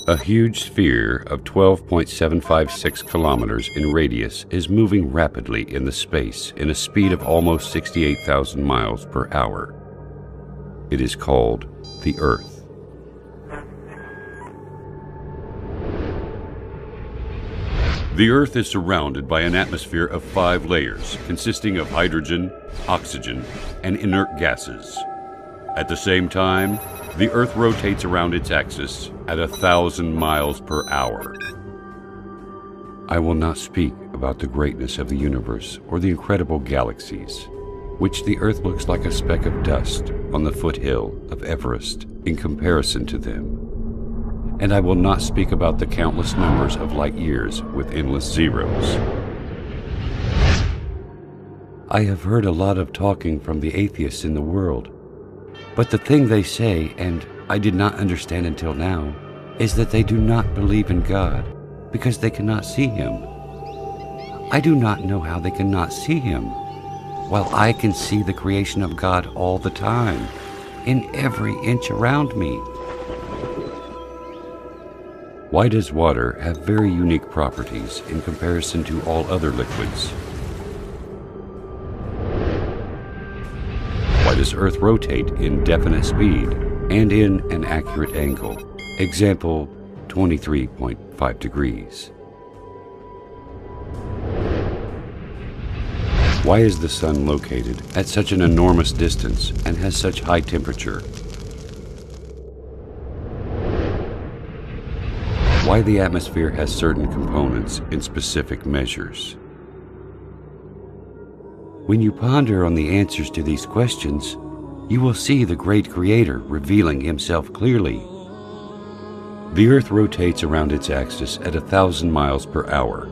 A huge sphere of 12.756 kilometers in radius is moving rapidly in the space in a speed of almost 68,000 miles per hour. It is called the Earth. The Earth is surrounded by an atmosphere of 5 layers consisting of hydrogen, oxygen, and inert gases. At the same time, the Earth rotates around its axis at 1,000 miles per hour. I will not speak about the greatness of the universe or the incredible galaxies, which the Earth looks like a speck of dust on the foothill of Everest in comparison to them. And I will not speak about the countless numbers of light years with endless zeros. I have heard a lot of talking from the atheists in the world. But the thing they say, and I did not understand until now, is that they do not believe in God because they cannot see Him. I do not know how they cannot see Him, while I can see the creation of God all the time, in every inch around me. Why does water have very unique properties in comparison to all other liquids? Why does Earth rotate in definite speed and in an accurate angle? Example, 23.5 degrees. Why is the Sun located at such an enormous distance and has such high temperature? Why the atmosphere has certain components in specific measures? When you ponder on the answers to these questions, you will see the great Creator revealing Himself clearly. The Earth rotates around its axis at 1,000 miles per hour.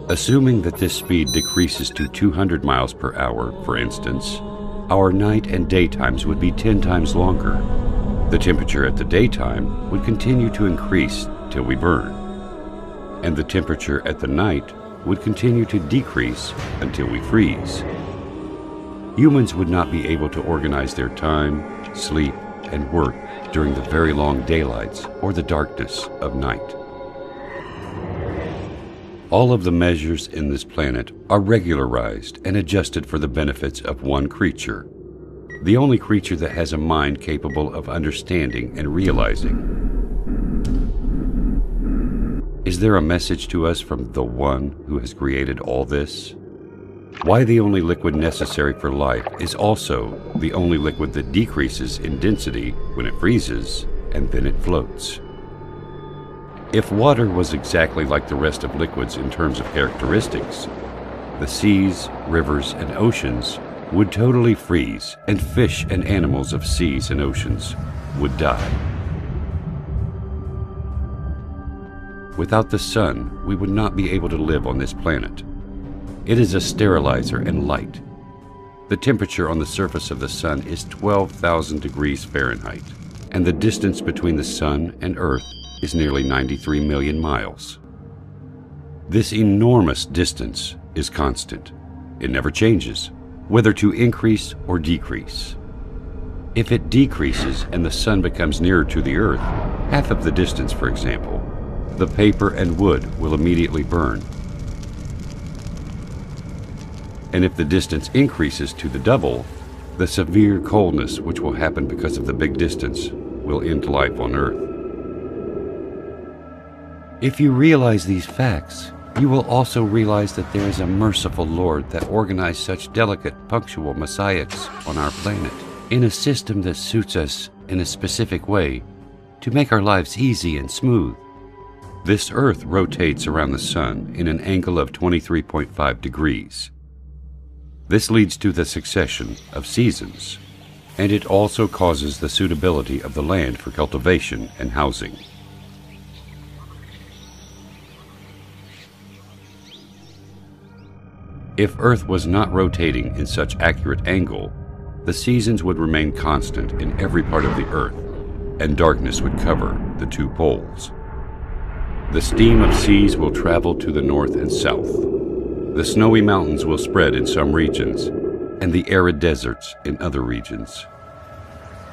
Assuming that this speed decreases to 200 miles per hour, for instance, our night and daytimes would be 10 times longer. The temperature at the daytime would continue to increase till we burn, and the temperature at the night would continue to decrease until we freeze. Humans would not be able to organize their time, sleep, and work during the very long daylights or the darkness of night. All of the measures in this planet are regularized and adjusted for the benefits of one creature, the only creature that has a mind capable of understanding and realizing. Is there a message to us from the One who has created all this? Why the only liquid necessary for life is also the only liquid that decreases in density when it freezes and then it floats. If water was exactly like the rest of liquids in terms of characteristics, the seas, rivers, and oceans would totally freeze, and fish and animals of seas and oceans would die. Without the Sun, we would not be able to live on this planet. It is a sterilizer and light. The temperature on the surface of the Sun is 12,000 degrees Fahrenheit, and the distance between the Sun and Earth is nearly 93 million miles. This enormous distance is constant. It never changes, whether to increase or decrease. If it decreases and the Sun becomes nearer to the Earth, half of the distance, for example, the paper and wood will immediately burn. And if the distance increases to the double, the severe coldness which will happen because of the big distance will end life on Earth. If you realize these facts, you will also realize that there is a merciful Lord that organized such delicate, punctual messiahs on our planet in a system that suits us in a specific way to make our lives easy and smooth. This Earth rotates around the Sun in an angle of 23.5 degrees. This leads to the succession of seasons, and it also causes the suitability of the land for cultivation and housing. If Earth was not rotating in such accurate angle, the seasons would remain constant in every part of the Earth, and darkness would cover the 2 poles. The steam of seas will travel to the north and south. The snowy mountains will spread in some regions, and the arid deserts in other regions.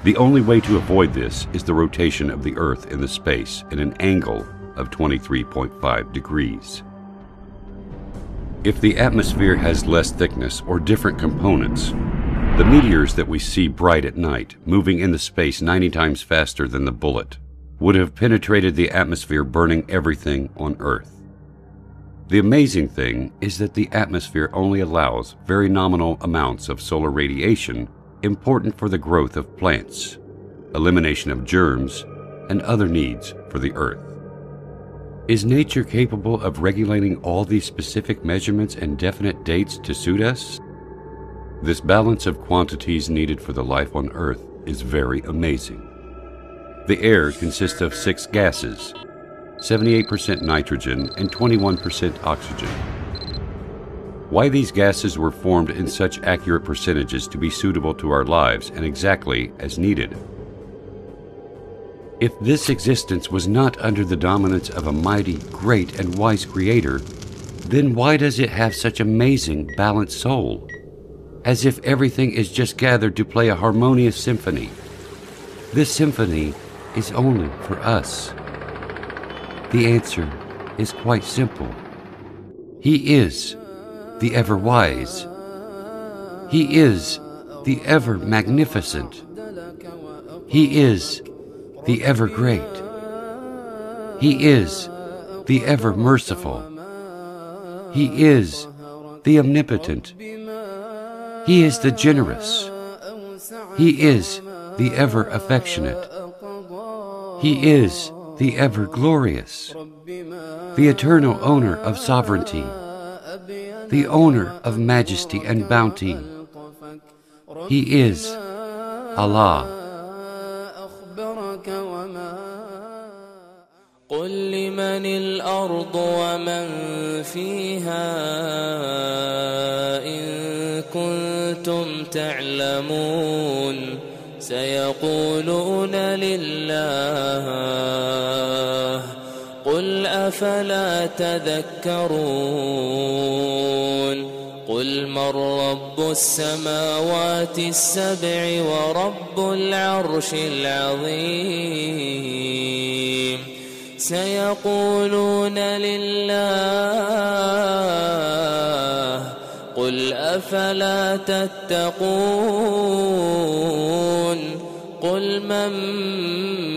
The only way to avoid this is the rotation of the Earth in the space in an angle of 23.5 degrees. If the atmosphere has less thickness or different components, the meteors that we see bright at night, moving in the space 90 times faster than the bullet, would have penetrated the atmosphere, burning everything on Earth. The amazing thing is that the atmosphere only allows very nominal amounts of solar radiation important for the growth of plants, elimination of germs, and other needs for the Earth. Is nature capable of regulating all these specific measurements and definite dates to suit us? This balance of quantities needed for the life on Earth is very amazing. The air consists of 6 gases, 78% nitrogen and 21% oxygen. Why these gases were formed in such accurate percentages to be suitable to our lives and exactly as needed? If this existence was not under the dominance of a mighty, great, and wise Creator, then why does it have such amazing, balanced soul? As if everything is just gathered to play a harmonious symphony. This symphony is only for us. The answer is quite simple. He is the ever-wise. He is the ever-magnificent. He is the ever-great. He is the ever-merciful. He is the omnipotent. He is the generous. He is the ever-affectionate. He is the ever-glorious, the eternal owner of sovereignty, the owner of majesty and bounty. He is Allah. قل لمن الأرض ومن فيها إن كنتم تعلمون سيقولون لله قل أفلا تذكرون قل من رب السماوات السبع ورب العرش العظيم سيقولون لله قل أفلا تتقون قل من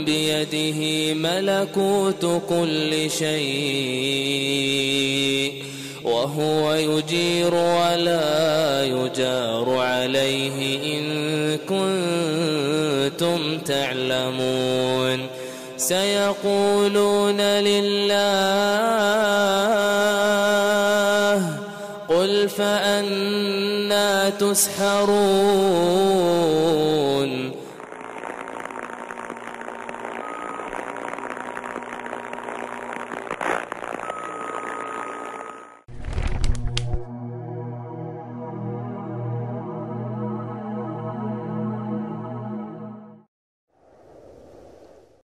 بيده ملكوت كل شيء وهو يجير ولا يجار عليه إن كنتم تعلمون سيقولون لله قل فأنى تسحرون